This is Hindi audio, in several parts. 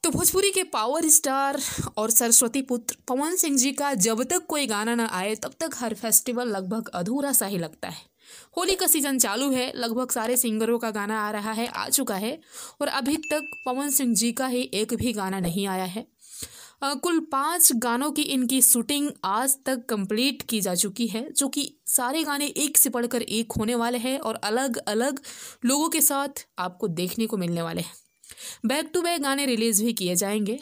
तो भोजपुरी के पावर स्टार और सरस्वती पुत्र पवन सिंह जी का जब तक कोई गाना ना आए तब तक हर फेस्टिवल लगभग अधूरा सा ही लगता है। होली का सीजन चालू है, लगभग सारे सिंगरों का गाना आ रहा है, आ चुका है, और अभी तक पवन सिंह जी का ही एक भी गाना नहीं आया है। कुल 5 गानों की इनकी शूटिंग आज तक कंप्लीट की जा चुकी है, जो कि सारे गाने एक से बढ़कर एक होने वाले हैं और अलग अलग लोगों के साथ आपको देखने को मिलने वाले हैं। बैक टू बैक गाने रिलीज भी किए जाएंगे।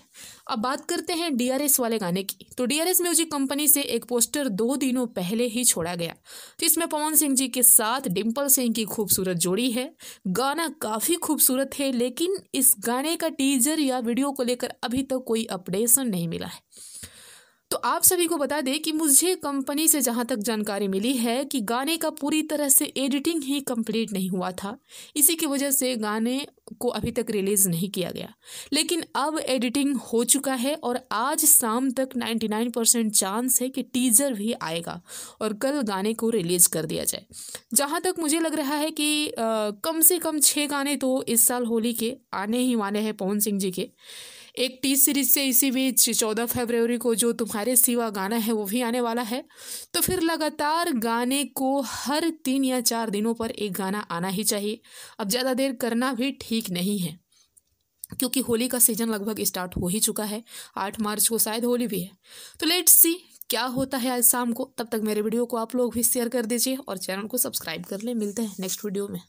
अब बात करते हैं डीआरएस वाले गाने की। तो डीआरएस म्यूजिक कंपनी से एक पोस्टर 2 दिनों पहले ही छोड़ा गया, जिसमें पवन सिंह जी के साथ डिम्पल सिंह की खूबसूरत जोड़ी है। गाना काफी खूबसूरत है, लेकिन इस गाने का टीजर या वीडियो को लेकर अभी तक कोई अपडेशन नहीं मिला है। तो आप सभी को बता दें कि मुझे कंपनी से जहां तक जानकारी मिली है कि गाने का पूरी तरह से एडिटिंग ही कंप्लीट नहीं हुआ था, इसी की वजह से गाने को अभी तक रिलीज नहीं किया गया। लेकिन अब एडिटिंग हो चुका है और आज शाम तक 99% चांस है कि टीजर भी आएगा और कल गाने को रिलीज कर दिया जाए। जहां तक मुझे लग रहा है कि कम से कम 6 गाने तो इस साल होली के आने ही वाले हैं पवन सिंह जी के। एक टी सीरीज से इसी बीच 14 फरवरी को जो तुम्हारे सिवा गाना है वो भी आने वाला है। तो फिर लगातार गाने को हर 3 या 4 दिनों पर एक गाना आना ही चाहिए। अब ज़्यादा देर करना भी ठीक नहीं है, क्योंकि होली का सीजन लगभग स्टार्ट हो ही चुका है। 8 मार्च को शायद होली भी है। तो लेट्स सी क्या होता है आज शाम को। तब तक मेरे वीडियो को आप लोग भी शेयर कर दीजिए और चैनल को सब्सक्राइब कर ले। मिलते हैं नेक्स्ट वीडियो में।